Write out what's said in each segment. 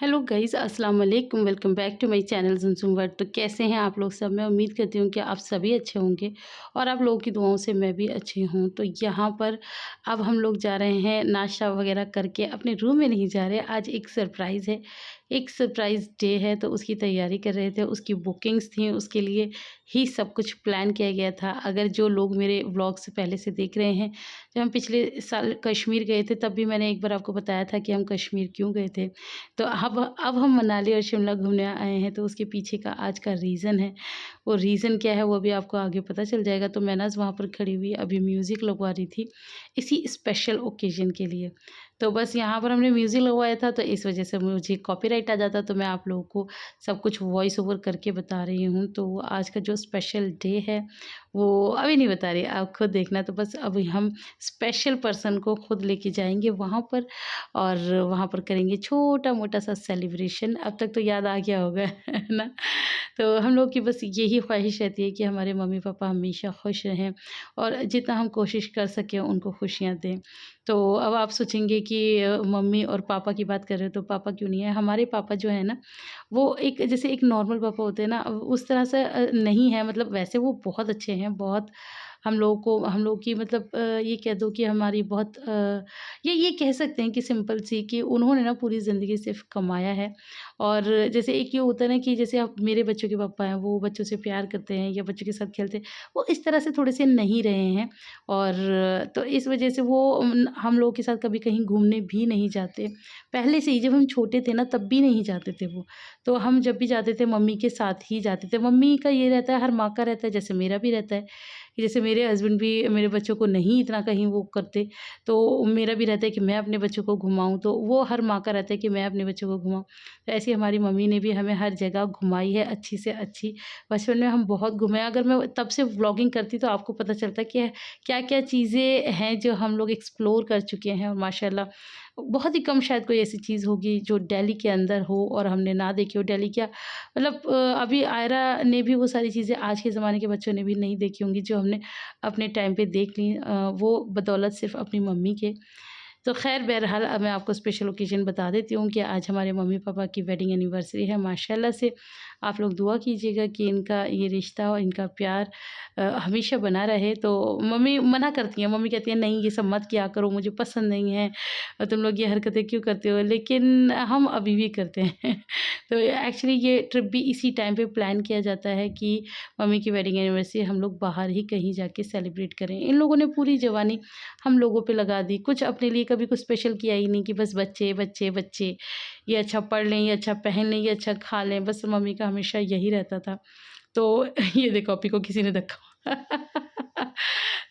Hello guys, अस्सलाम वालेकुम। Welcome back to my channel Zumzum world. तो कैसे हैं आप लोग सब? मैं उम्मीद करती हूँ कि आप सभी अच्छे होंगे और आप लोगों की दुआओं से मैं भी अच्छी हूँ। तो यहाँ पर अब हम लोग जा रहे हैं नाश्ता वगैरह करके, अपने रूम में नहीं जा रहे। आज एक सरप्राइज़ है, एक सरप्राइज़ डे है, तो उसकी तैयारी कर रहे थे, उसकी बुकिंग्स थी, उसके लिए ही सब कुछ प्लान किया गया था। अगर जो लोग मेरे व्लॉग से पहले से देख रहे हैं, जब हम पिछले साल कश्मीर गए थे, तब भी मैंने एक बार आपको बताया था कि हम कश्मीर क्यों गए थे। तो अब हम मनाली और शिमला घूमने आए हैं, तो उसके पीछे का आज का रीज़न है। वो रीज़न क्या है वो भी आपको आगे पता चल जाएगा। तो मैं ना वहाँ पर खड़ी हुई अभी म्यूज़िक लगवा रही थी, इसी स्पेशल ओकेज़न के लिए। तो बस यहाँ पर हमने म्यूज़िक लगवाया था, तो इस वज़ह से मुझे कॉपीराइट आ जाता, तो मैं आप लोगों को सब कुछ वॉइस ओवर करके बता रही हूँ। तो आज का जो स्पेशल डे है वो अभी नहीं बता रही, आप खुद देखना। तो बस अभी हम स्पेशल पर्सन को खुद लेके जाएँगे वहाँ पर और वहाँ पर करेंगे छोटा-मोटा सा सेलिब्रेशन। अब तक तो याद आ गया होगा, है ना? तो हम लोग की बस यही ख्वाहिश रहती है कि हमारे मम्मी-पापा हमेशा खुश रहें और जितना हम कोशिश कर सकें उनको खुशियाँ दें। तो अब आप सोचेंगे कि मम्मी और पापा की बात कर रहे हो तो पापा क्यों नहीं है? हमारे पापा जो है ना, वो एक जैसे एक नॉर्मल पापा होते हैं ना, उस तरह से नहीं है। मतलब वैसे वो बहुत अच्छे हैं, बहुत हम लोग की मतलब ये कह दो कि हमारी बहुत ये कह सकते हैं कि सिंपल सी कि उन्होंने ना पूरी ज़िंदगी सिर्फ़ कमाया है। और जैसे एक ये होता है ना कि जैसे अब मेरे बच्चों के पापा हैं, वो बच्चों से प्यार करते हैं या बच्चों के साथ खेलते हैं, वो इस तरह से थोड़े से नहीं रहे हैं। और तो इस वज़ह से वो हम लोगों के साथ कभी कहीं घूमने भी नहीं जाते। पहले से ही जब हम छोटे थे ना तब भी नहीं जाते थे वो। तो हम जब भी जाते थे मम्मी के साथ ही जाते थे। मम्मी का ये रहता है, हर माँ का रहता है, जैसे मेरा भी रहता है कि जैसे मेरे हस्बैंड भी मेरे बच्चों को नहीं इतना कहीं वो करते, तो मेरा भी रहता है कि मैं अपने बच्चों को घुमाऊँ, तो वो हर माँ का रहता है कि मैं अपने बच्चों को घुमाऊँ। तो ऐसे ही हमारी मम्मी ने भी हमें हर जगह घुमाई है अच्छी से अच्छी। बचपन में हम बहुत घूमे हैं। अगर मैं तब से व्लॉगिंग करती तो आपको पता चलता कि क्या-क्या चीज़ें हैं जो हम लोग एक्सप्लोर कर चुके हैं। और माशाल्लाह बहुत ही कम शायद कोई ऐसी चीज़ होगी जो दिल्ली के अंदर हो और हमने ना देखी हो। दिल्ली क्या मतलब अभी आयरा ने भी वो सारी चीज़ें आज के ज़माने के बच्चों ने भी नहीं देखी होंगी जो हमने अपने टाइम पे देख ली, वो बदौलत सिर्फ़ अपनी मम्मी के। तो ख़ैर बहरहाल अब मैं आपको स्पेशल ओकेज़न बता देती हूँ कि आज हमारे मम्मी-पापा की वेडिंग एनिवर्सरी है। माशाल्लाह से आप लोग दुआ कीजिएगा कि इनका ये रिश्ता और इनका प्यार हमेशा बना रहे। तो मम्मी मना करती हैं, मम्मी कहती हैं नहीं ये सब मत किया करो, मुझे पसंद नहीं है और तुम लोग ये हरकतें क्यों करते हो? लेकिन हम अभी भी करते हैं। तो एक्चुअली ये ट्रिप भी इसी टाइम पे प्लान किया जाता है कि मम्मी की वेडिंग एनिवर्सरी हम लोग बाहर ही कहीं जाके सेलिब्रेट करें। इन लोगों ने पूरी जवानी हम लोगों पे लगा दी, कुछ अपने लिए कभी कुछ स्पेशल किया ही नहीं कि बस बच्चे, बच्चे, बच्चे। ये अच्छा पढ़ लें, ये अच्छा पहन लें, ये अच्छा खा लें, बस मम्मी का हमेशा यही रहता था। तो ये देखो अभी को किसी ने धक्का मारा।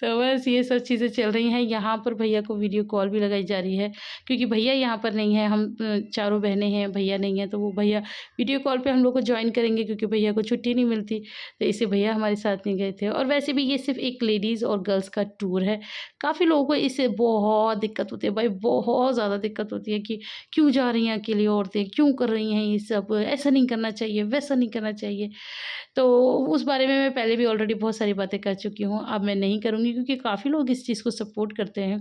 तो बस ये सब चीज़ें चल रही हैं। यहाँ पर भैया को वीडियो कॉल भी लगाई जा रही है क्योंकि भैया यहाँ पर नहीं है, हम चारों बहनें हैं, भैया नहीं है, तो वो भैया वीडियो कॉल पे हम लोग को जॉइन करेंगे क्योंकि भैया को छुट्टी नहीं मिलती, तो इससे भैया हमारे साथ नहीं गए थे। और वैसे भी ये सिर्फ़ एक लेडीज़ और गर्ल्स का टूर है। काफ़ी लोगों को इससे बहुत दिक्कत होती है भाई, बहुत ज़्यादा दिक्कत होती है कि क्यों जा रही हैं अकेली औरतें, क्यों कर रही हैं ये सब, ऐसा नहीं करना चाहिए, वैसा नहीं करना चाहिए। तो उस बारे में मैं पहले भी ऑलरेडी बहुत सारी बातें कर चुकी हूँ, अब मैं नहीं करूँगी क्योंकि काफ़ी लोग इस चीज़ को सपोर्ट करते हैं।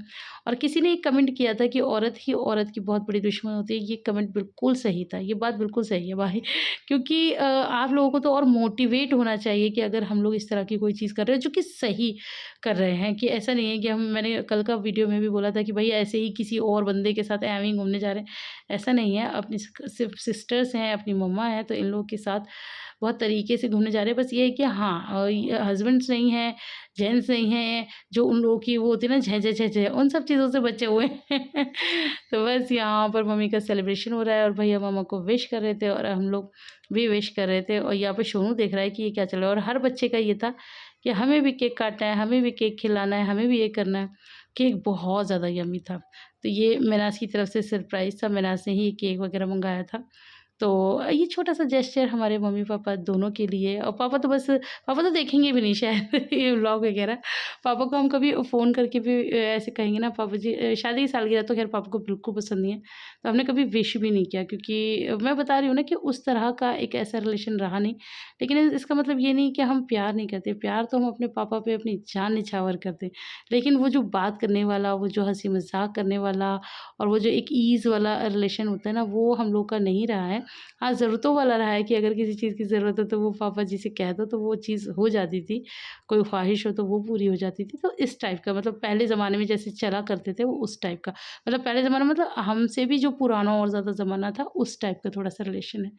और किसी ने एक कमेंट किया था कि औरत ही औरत की बहुत बड़ी दुश्मन होती है, ये कमेंट बिल्कुल सही था, ये बात बिल्कुल सही है भाई। क्योंकि आप लोगों को तो और मोटिवेट होना चाहिए कि अगर हम लोग इस तरह की कोई चीज़ कर रहे हैं जो कि सही कर रहे हैं, कि ऐसा नहीं है कि हम मैंने कल का वीडियो में भी बोला था कि भई ऐसे ही किसी और बंदे के साथ ऐवें ही घूमने जा रहे हैं, ऐसा नहीं है। अपनी सिर्फ़ सिस्टर्स हैं, अपनी मम्मा हैं, तो इन लोगों के साथ बहुत तरीके से घूमने जा रहे हैं। बस ये है कि हाँ ये हस्बैंड्स नहीं हैं, जेंट्स नहीं हैं, जो उन लोगों की वो होती है ना झे, झे, झे, उन सब चीज़ों से बचे हुए हैं। तो बस यहाँ पर मम्मी का सेलिब्रेशन हो रहा है और भैया मामा को विश कर रहे थे और हम लोग भी विश कर रहे थे। और यहाँ पे सोनू देख रहा है कि ये क्या चल रहा है और हर बच्चे का ये था कि हमें भी केक काटना है, हमें भी केक खिलाना है, हमें भी ये करना है। केक बहुत ज़्यादा यम्मी था। तो ये मिनास की तरफ से सरप्राइज़ था, मिनास ने ही केक वग़ैरह मँगाया था। तो ये छोटा-सा जेस्चर हमारे मम्मी-पापा दोनों के लिए, और पापा तो देखेंगे भी नहीं शायद ये व्लॉग वगैरह। पापा को हम कभी फ़ोन करके भी ऐसे कहेंगे ना, पापा जी शादी की सालगिरह तो ख़ैर पापा को बिल्कुल पसंद नहीं है, तो हमने कभी विश भी नहीं किया, क्योंकि मैं बता रही हूँ ना कि उस तरह का एक ऐसा रिलेशन रहा नहीं। लेकिन इसका मतलब ये नहीं कि हम प्यार नहीं करते, प्यार तो हम अपने पापा पे अपनी जान निछावर करते हैं। लेकिन वो जो बात करने वाला, वो जो हँसी मज़ाक करने वाला, और वो जो एक ईज़ वाला रिलेशन होता है ना, वो हम लोग का नहीं रहा है। हाँ, ज़रूरतों वाला रहा है कि अगर किसी चीज़ की ज़रूरत हो तो वो पापा जी से कह दो तो वो चीज़ हो जाती थी। कोई ख़्वाहिश हो तो वो पूरी हो जाती थी। तो इस टाइप का, मतलब पहले ज़माने में जैसे चला करते थे वो उस टाइप का। मतलब पहले ज़माना मतलब हमसे भी जो पुराना और ज़्यादा ज़माना था उस टाइप का थोड़ा-सा रिलेशन है।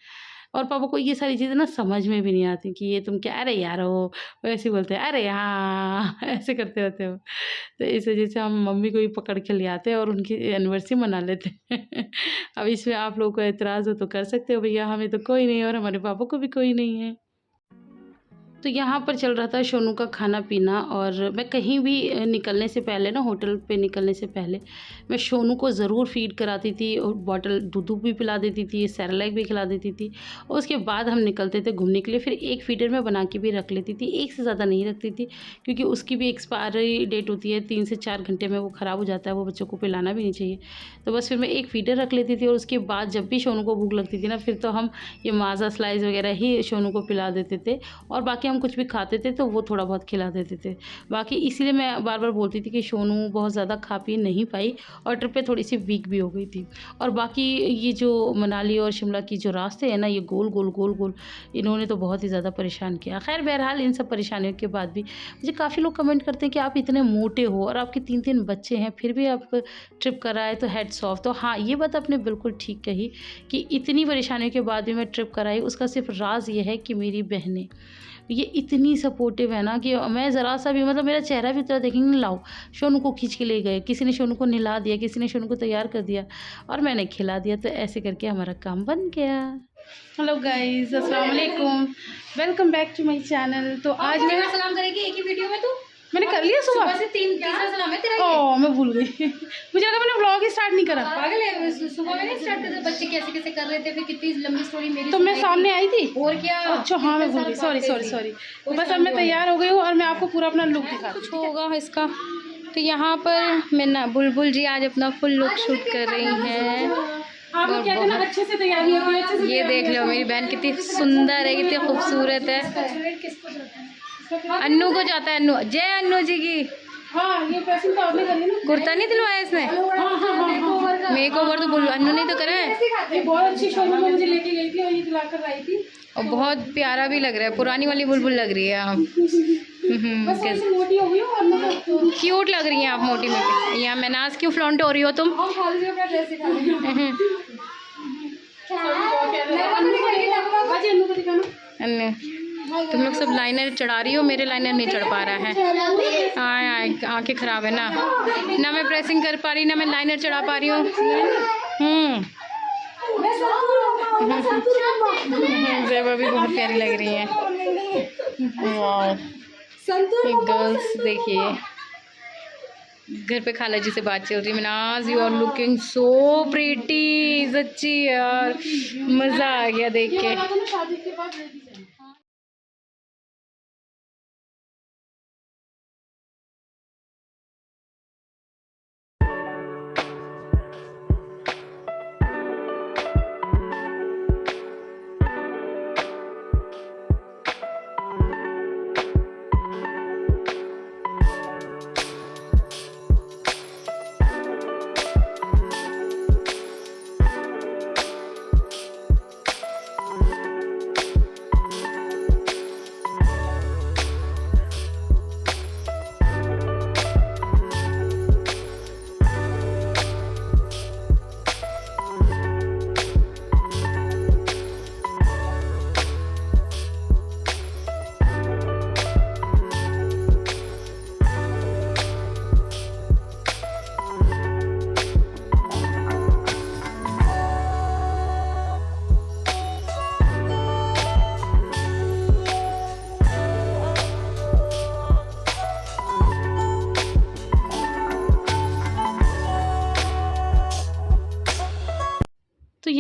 और पापा को ये सारी चीज़ें ना समझ में भी नहीं आती कि ये तुम क्या, अरे यार वो वैसे ही बोलते हैं, अरे हाँ ऐसे करते रहते हो। तो इस वज़ह से हम मम्मी को भी पकड़ के ले आते हैं और उनकी एनिवर्सरी मना लेते हैं। अब इसमें आप लोगों को ऐतराज़ हो तो कर सकते हो भैया, हमें तो कोई नहीं है और हमारे पापा को भी कोई नहीं है। तो यहाँ पर चल रहा था सोनू का खाना-पीना, और मैं कहीं भी निकलने से पहले ना, होटल पे निकलने से पहले मैं सोनू को ज़रूर फ़ीड कराती थी, और बॉटल दूध भी पिला देती थी, सेरेलैक भी खिला देती थी, और उसके बाद हम निकलते थे घूमने के लिए। फिर एक फ़ीडर मैं बना के भी रख लेती थी, एक से ज़्यादा नहीं रखती थी, क्योंकि उसकी भी एक्सपायरी डेट होती है, 3 से 4 घंटे में वो ख़राब हो जाता है, वो बच्चों को पिलाना भी नहीं चाहिए। तो बस फिर मैं एक फ़ीडर रख लेती थी, और उसके बाद जब भी सोनू को भूख लगती थी ना, फिर तो हम ये माज़ा स्लाइस वगैरह ही सोनू को पिला देते थे, और बाकी हम कुछ भी खाते थे तो वो थोड़ा बहुत खिला देते थे। बाकी इसीलिए मैं बार-बार बोलती थी कि सोनू बहुत ज़्यादा खा पी नहीं पाई, और ट्रिप पे थोड़ी-सी वीक भी हो गई थी। और बाकी ये जो मनाली और शिमला की जो रास्ते हैं ना, ये गोल-गोल इन्होंने तो बहुत ही ज़्यादा परेशान किया। ख़ैर बहरहाल इन सब परेशानियों के बाद भी मुझे काफ़ी लोग कमेंट करते हैं कि आप इतने मोटे हो और आपके 3-3 बच्चे हैं, फिर भी आप ट्रिप कराए, तो हैट्स ऑफ। तो हाँ, ये बात आपने बिल्कुल ठीक कही कि इतनी परेशानियों के बाद भी मैं ट्रिप कराई, उसका सिर्फ़ राज़ ये है कि मेरी बहनें ये इतनी सपोर्टिव है ना, कि मैं ज़रा सा भी, मतलब मेरा चेहरा भी उतना देखेंगे, लाओ सोनू को खींच के ले गए, किसी ने सोनू को नहला दिया, किसी ने सोनू को तैयार कर दिया, और मैंने खिला दिया, तो ऐसे करके हमारा काम बन गया। हेलो गाइस, अस्सलाम वालेकुम, welcome back to my channel. तो आज मैं सलाम करेगी एक ही वीडियो में। मैंने कर लिया सुबह से तीसरा सलाम है तेरा। ओह मैं भूल गई मुझे लगा मैंने व्लॉग ही स्टार्ट नहीं करा। पागल है, सुबह में नहीं स्टार्ट करते, बच्चे कैसे कैसे कर रहे थे, फिर कितनी लंबी स्टोरी मेरी तो मैं सामने आई थी और क्या। अच्छा हाँ मैं भूल गई, सॉरी। बस अब मैं तैयार हो गई हूँ और मैं आपको पूरा अपना लुक दिखा कुछ होगा इसका। तो यहाँ पर मैं ना बुलबुल जी आज अपना फुल लुक शूट कर रही हैं। आप लोग कहते हैं ना अच्छे से तैयारी होती है, अच्छे से ये देख लो मेरी बहन कितनी सुंदर है, कितनी खूबसूरत है। अन्नू को जाता है, अन्नू, जय अन्नू जी की। हाँ ये पैसे तो आपने करी ना, कुर्ता नहीं दिलवाया इसने। मेक ओवर तो अन्नू नहीं तो करा है। ये बहुत अच्छी शोरूम में मुझे लेके गई थी और ये दिलाकर लाई थी, और बहुत प्यारा भी लग रहा है, पुरानी वाली बुलबुल लग रही है आप। बस ऐसे मोटी हो गई हूँ और मैं तो क्यूट लग रही हैं आप मोटी मोटी। यहाँ मैनाज क्यों फ्लॉन्ट हो रही हो तुम। अन्नू तुम लोग सब लाइनर चढ़ा रही हो, मेरे लाइनर नहीं चढ़ पा रहा है। आंखें ख़राब है ना मैं प्रेसिंग कर पा रही, ना मैं लाइनर चढ़ा पा रही हूँ। ज़ेबा भी बहुत प्यारी लग रही है। गर्ल्स देखिए, घर पे खाला जी से बात चल रही है। Manaz you are looking so pretty, सच्ची यार मज़ा आ गया देख के।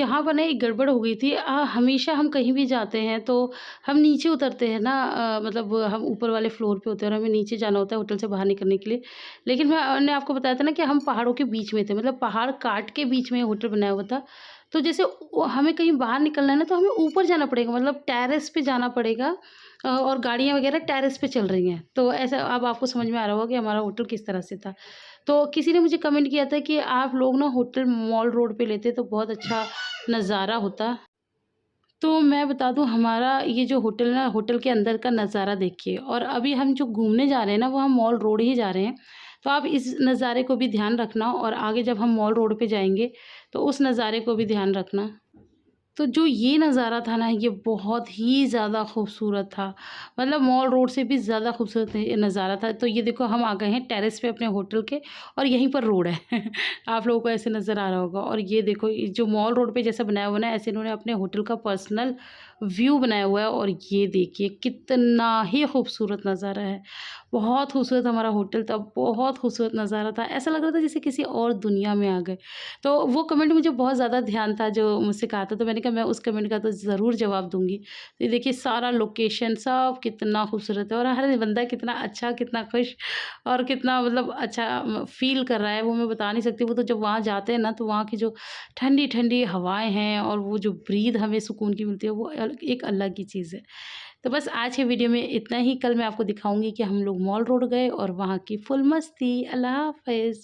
यहाँ पर ना एक गड़बड़ हो गई थी। हमेशा हम कहीं भी जाते हैं तो हम नीचे उतरते हैं ना, मतलब हम ऊपर वाले फ्लोर पे होते हैं और हमें नीचे जाना होता है होटल से बाहर निकलने के लिए। लेकिन मैंने आपको बताया था ना कि हम पहाड़ों के बीच में थे, मतलब पहाड़ काट के बीच में होटल बनाया हुआ था। तो जैसे हमें कहीं बाहर निकलना है ना, तो हमें ऊपर जाना पड़ेगा, मतलब टेरेस पे जाना पड़ेगा। और गाड़ियाँ वगैरह टेरेस पे चल रही हैं। तो ऐसा अब आपको समझ में आ रहा होगा कि हमारा होटल किस तरह से था। तो किसी ने मुझे कमेंट किया था कि आप लोग ना होटल मॉल रोड पे लेते तो बहुत अच्छा नज़ारा होता। तो मैं बता दूँ, हमारा ये जो होटल ना, होटल के अंदर का नज़ारा देखिए, और अभी हम जो घूमने जा रहे हैं ना, वो हम मॉल रोड ही जा रहे हैं। तो आप इस नज़ारे को भी ध्यान रखना, और आगे जब हम मॉल रोड पे जाएँगे तो उस नज़ारे को भी ध्यान रखना। तो जो ये नज़ारा था ना, ये बहुत ही ज़्यादा खूबसूरत था। मतलब मॉल रोड से भी ज़्यादा खूबसूरत ये नज़ारा था। तो ये देखो, हम आ गए हैं टेरेस पे अपने होटल के, और यहीं पर रोड है। आप लोगों को ऐसे नज़र आ रहा होगा। और ये देखो, ये जो मॉल रोड पे जैसा बनाया हुआ है ना, ऐसे इन्होंने अपने होटल का पर्सनल व्यू बनाया हुआ है। और ये देखिए कितना ही खूबसूरत नज़ारा है। बहुत खूबसूरत हमारा होटल था, बहुत खूबसूरत नज़ारा था। ऐसा लग रहा था जैसे किसी और दुनिया में आ गए। तो वो कमेंट मुझे बहुत ज़्यादा ध्यान था जो मुझसे कहा था, तो मैंने कहा मैं उस कमेंट का तो ज़रूर जवाब दूँगी। तो ये देखिए, सारा लोकेशन सब कितना खूबसूरत है, और हर बंदा कितना अच्छा, कितना खुश, और कितना मतलब अच्छा फ़ील कर रहा है, वो मैं बता नहीं सकती। वो तो जब वहाँ जाते हैं ना, तो वहाँ की जो ठंडी-ठंडी हवाएँ हैं और वो जो ब्रीथ हमें सुकून की मिलती है, वो एक अलग ही चीज़ है। तो बस आज के वीडियो में इतना ही। कल मैं आपको दिखाऊँगी कि हम लोग मॉल रोड गए और वहाँ की फुल मस्ती। अल्लाह हाफ़िज़।